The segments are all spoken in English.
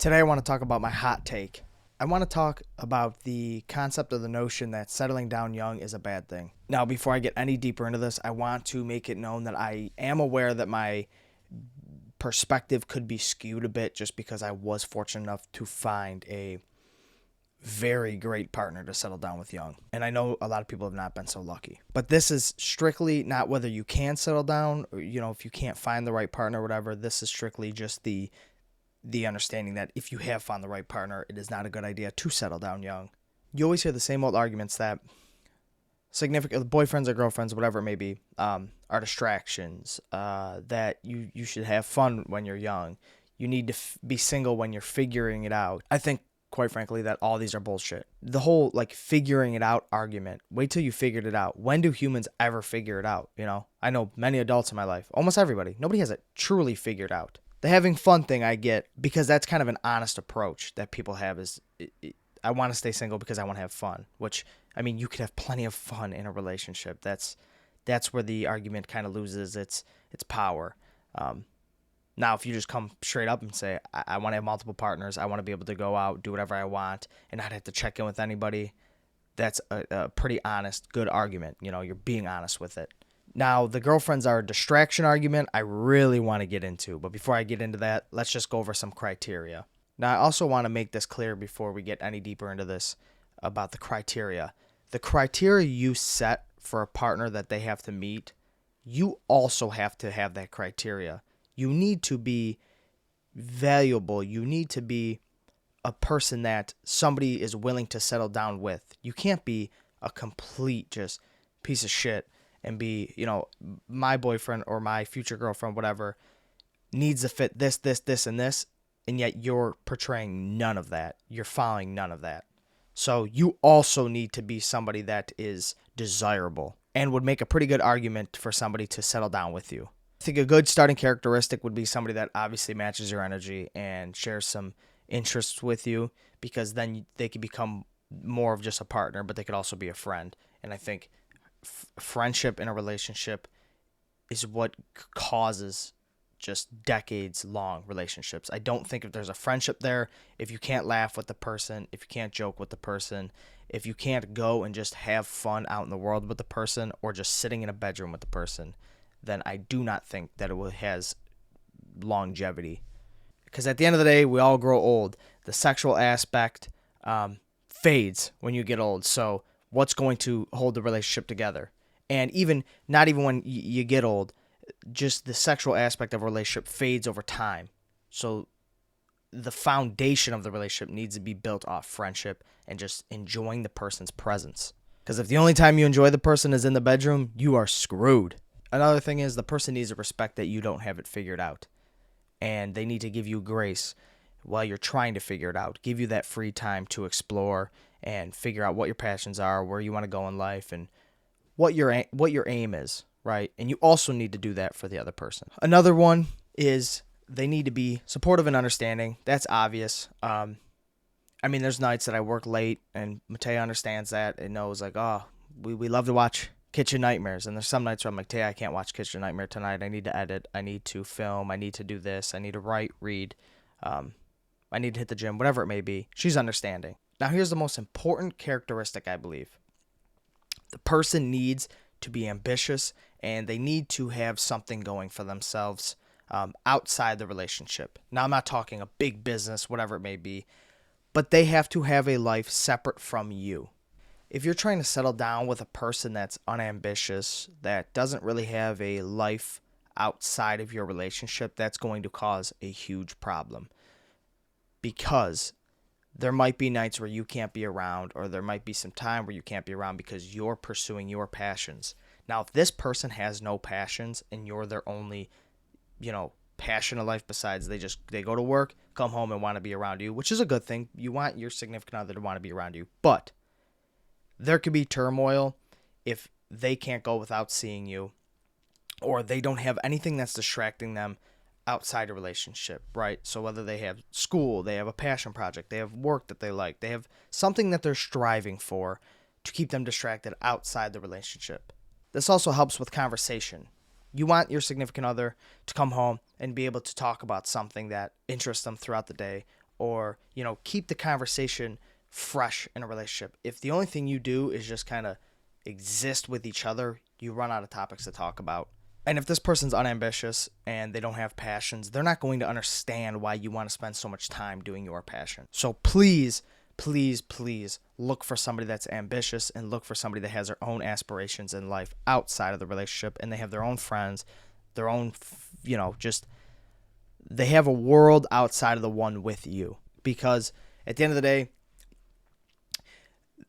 Today I want to talk about my hot take. I want to talk about the concept of the notion that settling down young is a bad thing. Now, before I get any deeper into this, I want to make it known that I am aware that my perspective could be skewed a bit just because I was fortunate enough to find a very great partner to settle down with young. And I know a lot of people have not been so lucky. But this is strictly not whether you can settle down or, if you can't find the right partner or whatever. This is strictly just the understanding that if you have found the right partner, it is not a good idea to settle down young. You always hear the same old arguments that significant boyfriends or girlfriends, whatever it may be, are distractions, that you should have fun when you're young. You need to be single when you're figuring it out. I think, quite frankly, that all these are bullshit. The whole figuring it out argument, wait till you figured it out. When do humans ever figure it out? I know many adults in my life, almost everybody, nobody has it truly figured out. The having fun thing I get because that's kind of an honest approach that people have is I want to stay single because I want to have fun, which, you could have plenty of fun in a relationship. That's where the argument kind of loses its power. Now, if you just come straight up and say, I want to have multiple partners, I want to be able to go out, do whatever I want, and not have to check in with anybody, that's a pretty honest, good argument. You're being honest with it. Now, the girlfriends are a distraction argument I really want to get into. But before I get into that, let's just go over some criteria. Now, I also want to make this clear before we get any deeper into this about the criteria. The criteria you set for a partner that they have to meet, you also have to have that criteria. You need to be valuable. You need to be a person that somebody is willing to settle down with. You can't be a complete just piece of shit and be, my boyfriend or my future girlfriend, whatever, needs to fit this, and this, and yet you're portraying none of that. You're following none of that. So you also need to be somebody that is desirable and would make a pretty good argument for somebody to settle down with you. I think a good starting characteristic would be somebody that obviously matches your energy and shares some interests with you, because then they could become more of just a partner, but they could also be a friend. And I think friendship in a relationship is what causes just decades long relationships. I don't think if there's a friendship there, if you can't laugh with the person, if you can't joke with the person, if you can't go and just have fun out in the world with the person or just sitting in a bedroom with the person, then I do not think that it has longevity. Because at the end of the day, we all grow old. The sexual aspect fades when you get old. So what's going to hold the relationship together? And not even when you get old, just the sexual aspect of a relationship fades over time. So the foundation of the relationship needs to be built off friendship and just enjoying the person's presence. Because if the only time you enjoy the person is in the bedroom, you are screwed. Another thing is the person needs to respect that you don't have it figured out. And they need to give you grace while you're trying to figure it out. Give you that free time to explore and figure out what your passions are, where you want to go in life, and what your aim is, right? And you also need to do that for the other person. Another one is they need to be supportive and understanding. That's obvious. There's nights that I work late, and Mateo understands that and knows we love to watch Kitchen Nightmares, and there's some nights where I'm like, Tay, I can't watch Kitchen Nightmare tonight. I need to edit. I need to film. I need to do this. I need to write, read. I need to hit the gym, whatever it may be. She's understanding. Now, here's the most important characteristic, I believe. The person needs to be ambitious, and they need to have something going for themselves outside the relationship. Now, I'm not talking a big business, whatever it may be, but they have to have a life separate from you. If you're trying to settle down with a person that's unambitious, that doesn't really have a life outside of your relationship, that's going to cause a huge problem. Because there might be nights where you can't be around, or there might be some time where you can't be around because you're pursuing your passions. Now, if this person has no passions and you're their only, passion in life besides they go to work, come home and want to be around you, which is a good thing. You want your significant other to want to be around you. But there could be turmoil if they can't go without seeing you, or they don't have anything that's distracting them outside a relationship, right? So whether they have school, they have a passion project, they have work that they like, they have something that they're striving for to keep them distracted outside the relationship. This also helps with conversation. You want your significant other to come home and be able to talk about something that interests them throughout the day, or, keep the conversation fresh in a relationship. If the only thing you do is just kind of exist with each other, you run out of topics to talk about. And if this person's unambitious and they don't have passions, they're not going to understand why you want to spend so much time doing your passion. So please, please, please look for somebody that's ambitious and look for somebody that has their own aspirations in life outside of the relationship, and they have their own friends, their own, they have a world outside of the one with you. Because at the end of the day,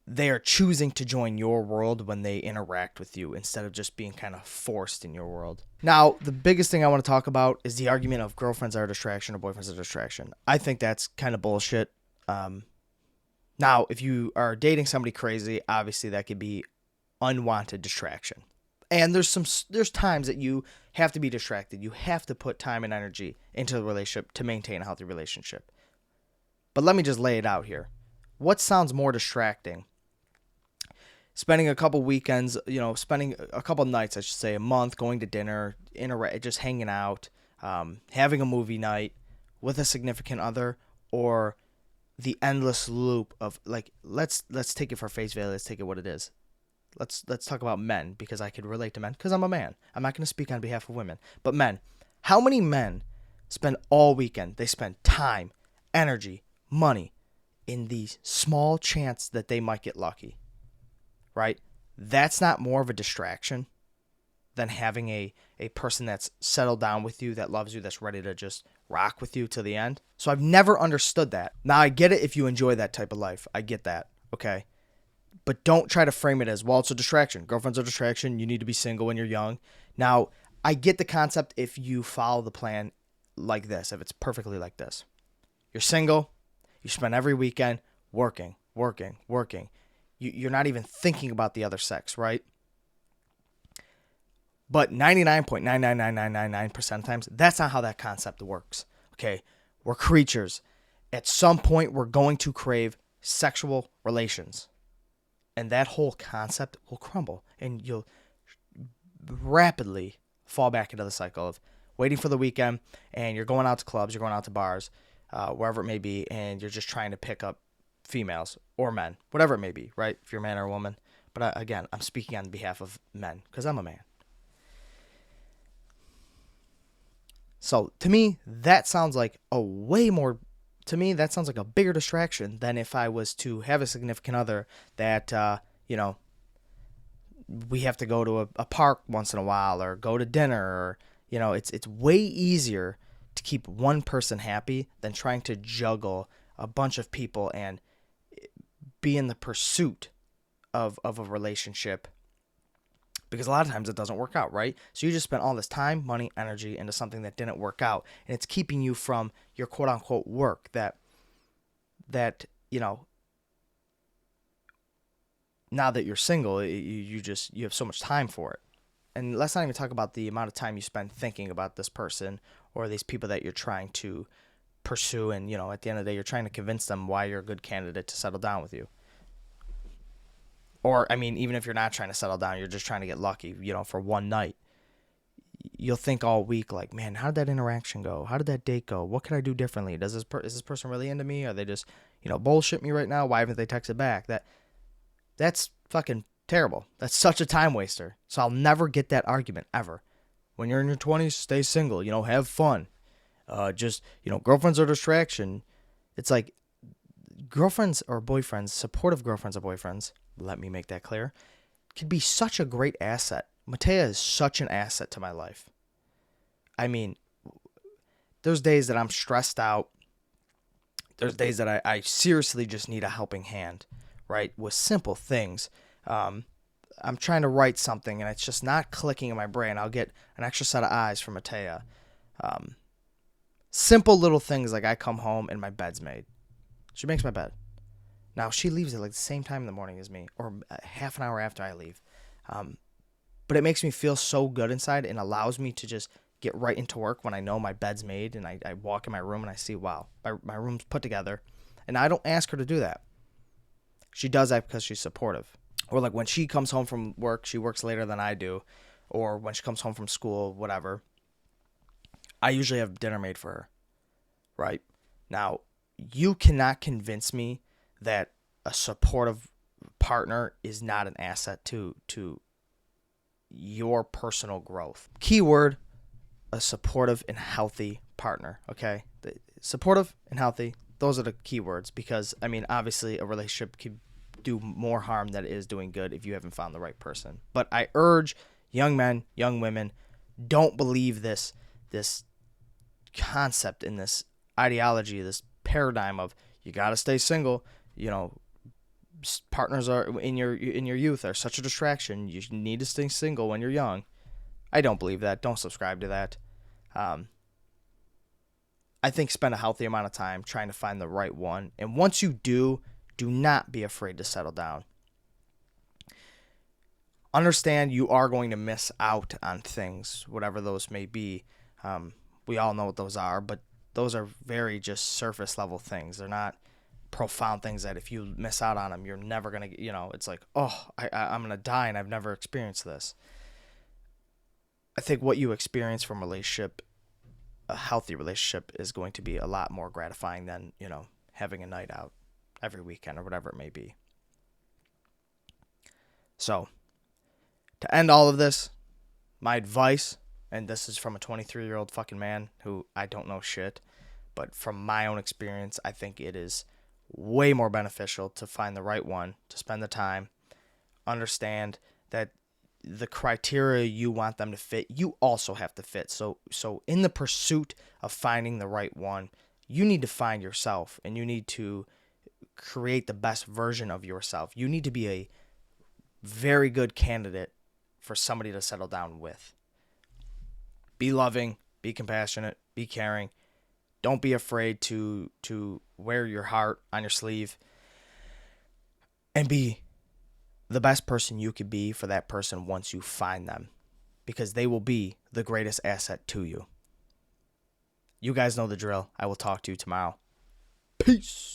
they are choosing to join your world when they interact with you instead of just being kind of forced in your world. Now, the biggest thing I want to talk about is the argument of girlfriends are a distraction or boyfriends are a distraction. I think that's kind of bullshit. Now, if you are dating somebody crazy, obviously that could be unwanted distraction. And there's times that you have to be distracted. You have to put time and energy into the relationship to maintain a healthy relationship. But let me just lay it out here. What sounds more distracting? Spending a couple weekends, spending a couple nights, I should say, a month, going to dinner, just hanging out, having a movie night with a significant other, or the endless loop of, like, let's take it for face value. Let's take it what it is. Let's talk about men, because I could relate to men because I'm a man. I'm not going to speak on behalf of women, but men. How many men spend all weekend? They spend time, energy, money in the small chance that they might get lucky. Right? That's not more of a distraction than having a person that's settled down with you, that loves you, that's ready to just rock with you to the end. So I've never understood that. Now, I get it if you enjoy that type of life. I get that. Okay? But don't try to frame it as, well, it's a distraction. Girlfriend's a distraction. You need to be single when you're young. Now, I get the concept if you follow the plan like this, if it's perfectly like this. You're single. You spend every weekend working. You're not even thinking about the other sex, right? But 99.99999% of times, that's not how that concept works. Okay? We're creatures. At some point, we're going to crave sexual relations. And that whole concept will crumble. And you'll rapidly fall back into the cycle of waiting for the weekend, and you're going out to clubs, you're going out to bars, wherever it may be, and you're just trying to pick up females or men, whatever it may be, right? If you're a man or a woman. But again, I'm speaking on behalf of men because I'm a man. So to me, that sounds like a bigger distraction than if I was to have a significant other that, we have to go to a park once in a while or go to dinner, or, it's way easier to keep one person happy than trying to juggle a bunch of people and be in the pursuit of a relationship, because a lot of times it doesn't work out, right? So you just spent all this time, money, energy into something that didn't work out, and it's keeping you from your quote unquote work that now that you're single, you have so much time for it. And let's not even talk about the amount of time you spend thinking about this person or these people that you're trying to pursue, and at the end of the day, you're trying to convince them why you're a good candidate to settle down with you. Or, I mean, even if you're not trying to settle down, you're just trying to get lucky, for one night. You'll think all week, like, man, how did that interaction go? How did that date go? What can I do differently? Is this person really into me? Are they just, bullshit me right now? Why haven't they texted back? That's fucking terrible. That's such a time waster. So I'll never get that argument, ever. When you're in your 20s, stay single, have fun. Girlfriends are a distraction. It's like, girlfriends or boyfriends, supportive girlfriends or boyfriends, let me make that clear, could be such a great asset. Matea is such an asset to my life. I mean, there's days that I'm stressed out. There's days that I seriously just need a helping hand, right? With simple things. I'm trying to write something and it's just not clicking in my brain. I'll get an extra set of eyes from Matea. Simple little things like I come home and my bed's made. She makes my bed. Now, she leaves at like the same time in the morning as me, or half an hour after I leave. But it makes me feel so good inside and allows me to just get right into work when I know my bed's made and I walk in my room and I see, wow, my room's put together. And I don't ask her to do that. She does that because she's supportive. Or like when she comes home from work, she works later than I do. Or when she comes home from school, whatever. I usually have dinner made for her. Right? Now, you cannot convince me that a supportive partner is not an asset to your personal growth. Keyword, a supportive and healthy partner, okay? Supportive and healthy, those are the keywords, because, I mean, obviously a relationship can do more harm than it is doing good if you haven't found the right person. But I urge young men, young women, don't believe this concept in this ideology, this paradigm of you got to stay single. You know, partners are in your youth are such a distraction. You need to stay single when you're young. I don't believe that. Don't subscribe to that. I think spend a healthy amount of time trying to find the right one. And once you do not be afraid to settle down. Understand you are going to miss out on things, whatever those may be. We all know what those are, but those are very just surface level things. They're not profound things that if you miss out on them, you're never going to, it's like, oh, I'm going to die and I've never experienced this. I think what you experience from a healthy relationship, is going to be a lot more gratifying than, having a night out every weekend or whatever it may be. So, to end all of this, my advice, and this is from a 23-year-old fucking man who I don't know shit, but from my own experience, I think it is way more beneficial to find the right one, to spend the time, understand that the criteria you want them to fit, you also have to fit. So in the pursuit of finding the right one, you need to find yourself, and you need to create the best version of yourself. You need to be a very good candidate for somebody to settle down with. Be loving, be compassionate, be caring. Don't be afraid to wear your heart on your sleeve, and be the best person you could be for that person once you find them, because they will be the greatest asset to you. You guys know the drill. I will talk to you tomorrow. Peace.